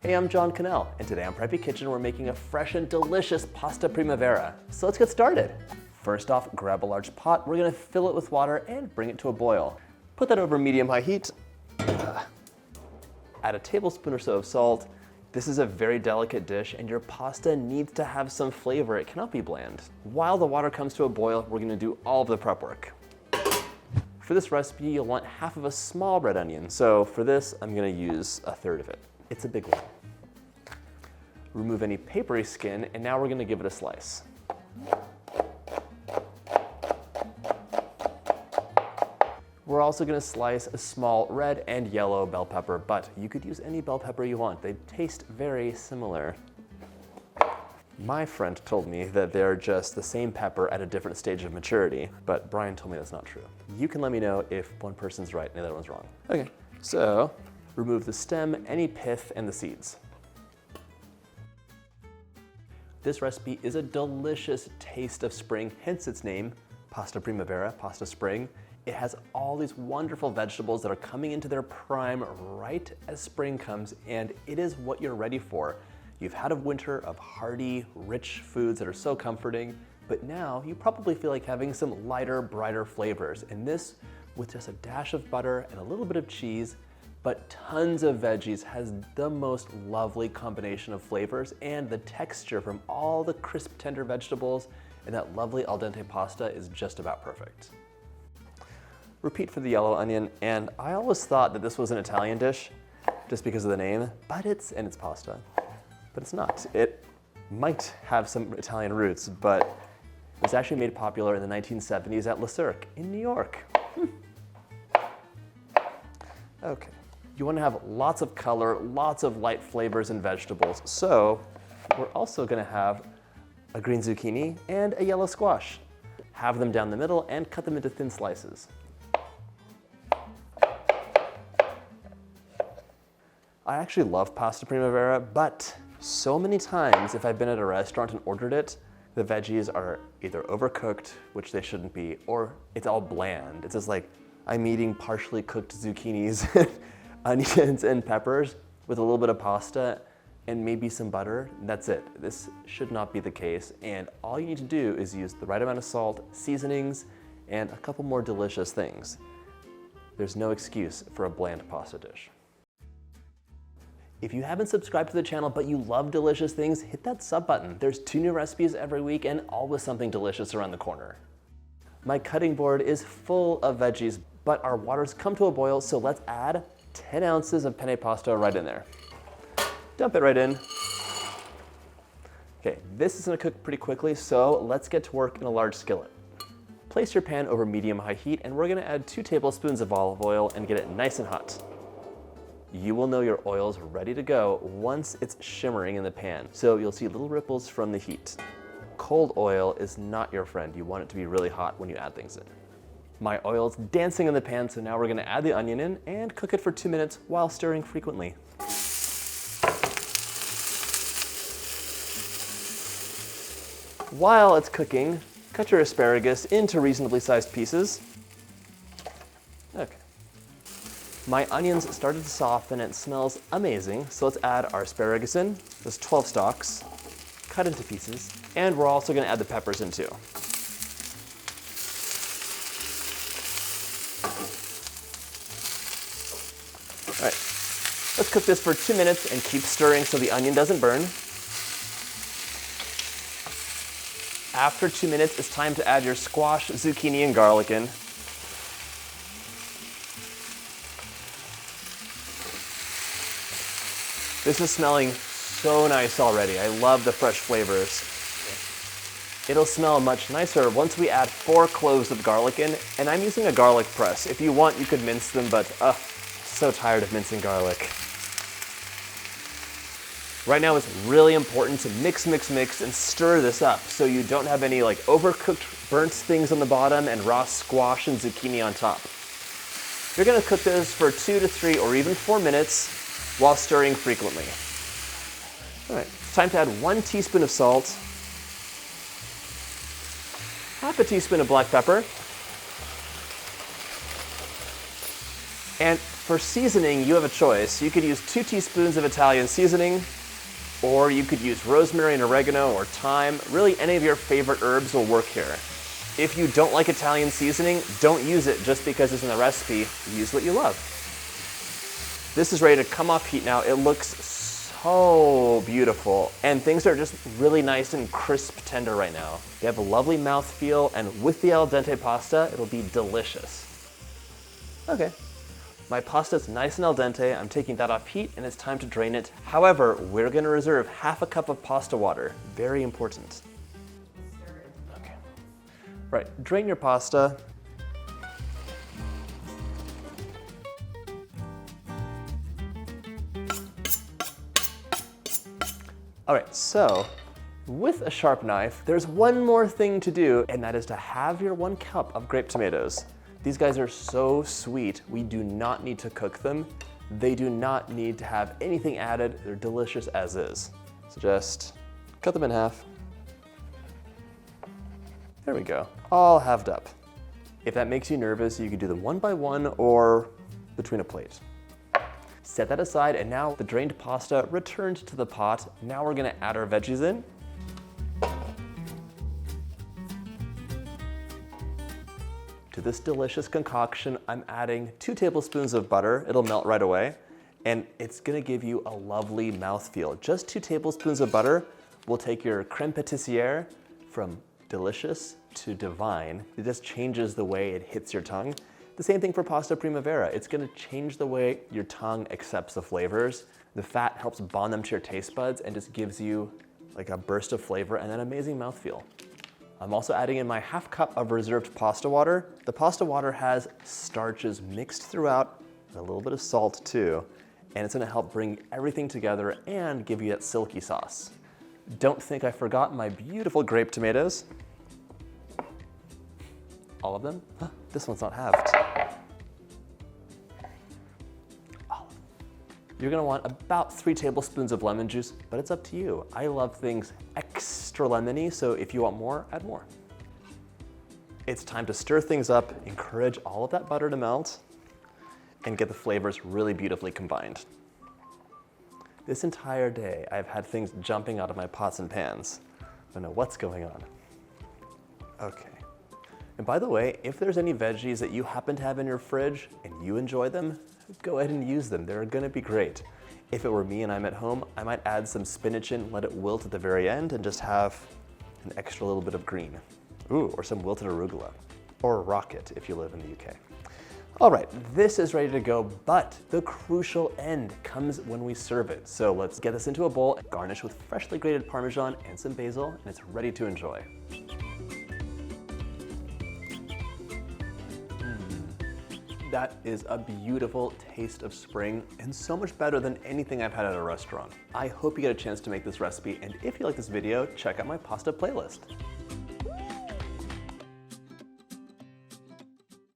Hey, I'm John Cannell, and today on Preppy Kitchen we're making a fresh and delicious pasta primavera. So let's get started. First off, grab a large pot. We're gonna fill it with water and bring it to a boil. Put that over medium-high heat. Add a tablespoon or so of salt. This is a very delicate dish and your pasta needs to have some flavor. It cannot be bland. While the water comes to a boil, we're gonna do all of the prep work. For this recipe, you'll want half of a small red onion. So for this, I'm gonna use a third of it. It's a big one. Remove any papery skin, and now we're gonna give it a slice. We're also gonna slice a small red and yellow bell pepper, but you could use any bell pepper you want. They taste very similar. My friend told me that they're just the same pepper at a different stage of maturity, but Brian told me that's not true. You can let me know if one person's right and the other one's wrong. Okay, so remove the stem, any pith, and the seeds. This recipe is a delicious taste of spring, hence its name, pasta primavera, pasta spring. It has all these wonderful vegetables that are coming into their prime right as spring comes, and it is what you're ready for. You've had a winter of hearty, rich foods that are so comforting, but now you probably feel like having some lighter, brighter flavors. And this, with just a dash of butter and a little bit of cheese, but tons of veggies, has the most lovely combination of flavors, and the texture from all the crisp, tender vegetables and that lovely al dente pasta is just about perfect. Repeat for the yellow onion, and I always thought that this was an Italian dish just because of the name, but it's pasta. But it's not. It might have some Italian roots, but it was actually made popular in the 1970s at Cirque in New York. Okay. You want to have lots of color, lots of light flavors and vegetables. So we're also going to have a green zucchini and a yellow squash. Have them down the middle and cut them into thin slices. I actually love pasta primavera, but so many times if I've been at a restaurant and ordered it, the veggies are either overcooked, which they shouldn't be, or it's all bland. It's just like I'm eating partially cooked zucchinis, onions and peppers with a little bit of pasta and maybe some butter. That's it. This should not be the case. And all you need to do is use the right amount of salt, seasonings, and a couple more delicious things. There's no excuse for a bland pasta dish. If you haven't subscribed to the channel but you love delicious things, hit that sub button. There's 2 new recipes every week and always something delicious around the corner. My cutting board is full of veggies, but our water's come to a boil, so let's add 10 ounces of penne pasta right in there. Dump it right in. Okay, this is gonna cook pretty quickly, so let's get to work in a large skillet. Place your pan over medium-high heat, and we're gonna add 2 tablespoons of olive oil and get it nice and hot. You will know your oil's ready to go once it's shimmering in the pan, so you'll see little ripples from the heat. Cold oil is not your friend. You want it to be really hot when you add things in. My oil's dancing in the pan, so now we're gonna add the onion in and cook it for 2 minutes while stirring frequently. While it's cooking, cut your asparagus into reasonably sized pieces. Okay. My onions started to soften and it smells amazing, so let's add our asparagus in. There's 12 stalks, cut into pieces, and we're also gonna add the peppers in too. All right, let's cook this for 2 minutes and keep stirring so the onion doesn't burn. After 2 minutes, it's time to add your squash, zucchini, and garlic in. This is smelling so nice already. I love the fresh flavors. It'll smell much nicer once we add 4 cloves of garlic in, and I'm using a garlic press. If you want, you could mince them, but so tired of mincing garlic. Right now it's really important to mix, mix, mix, and stir this up so you don't have any like overcooked, burnt things on the bottom and raw squash and zucchini on top. You're gonna cook this for 2 to 3 or even 4 minutes while stirring frequently. All right, it's time to add 1 teaspoon of salt, half a teaspoon of black pepper, and For seasoning, you have a choice. You could use 2 teaspoons of Italian seasoning, or you could use rosemary and oregano or thyme. Really, any of your favorite herbs will work here. If you don't like Italian seasoning, don't use it just because it's in the recipe. Use what you love. This is ready to come off heat now. It looks so beautiful, and things are just really nice and crisp tender right now. They have a lovely mouthfeel, and with the al dente pasta, it'll be delicious. Okay, my pasta's nice and al dente. I'm taking that off heat, and it's time to drain it. However, we're gonna reserve half a cup of pasta water. Very important. Okay. Right, drain your pasta. All right, so with a sharp knife, there's one more thing to do, and that is to have your 1 cup of grape tomatoes. These guys are so sweet, we do not need to cook them. They do not need to have anything added. They're delicious as is. So just cut them in half. There we go, all halved up. If that makes you nervous, you could do them one by one or between a plate. Set that aside, and now the drained pasta returned to the pot. Now we're gonna add our veggies in. To this delicious concoction, I'm adding 2 tablespoons of butter. It'll melt right away, and it's gonna give you a lovely mouthfeel. Just 2 tablespoons of butter will take your crème pâtissière from delicious to divine. It just changes the way it hits your tongue. The same thing for pasta primavera. It's gonna change the way your tongue accepts the flavors. The fat helps bond them to your taste buds and just gives you like a burst of flavor and an amazing mouthfeel. I'm also adding in my half cup of reserved pasta water. The pasta water has starches mixed throughout, and a little bit of salt too, and it's gonna help bring everything together and give you that silky sauce. Don't think I forgot my beautiful grape tomatoes. All of them? Huh, this one's not halved. You're gonna want about 3 tablespoons of lemon juice, but it's up to you. I love things extra lemony, so if you want more, add more. It's time to stir things up, encourage all of that butter to melt, and get the flavors really beautifully combined. This entire day, I've had things jumping out of my pots and pans. I don't know what's going on. Okay. And by the way, if there's any veggies that you happen to have in your fridge and you enjoy them, go ahead and use them. They're gonna be great. If it were me and I'm at home, I might add some spinach in, let it wilt at the very end, and just have an extra little bit of green. Ooh, or some wilted arugula. Or rocket if you live in the UK. All right, this is ready to go, but the crucial end comes when we serve it. So let's get this into a bowl, garnish with freshly grated Parmesan and some basil, and it's ready to enjoy. That is a beautiful taste of spring and so much better than anything I've had at a restaurant. I hope you get a chance to make this recipe, and if you like this video, check out my pasta playlist.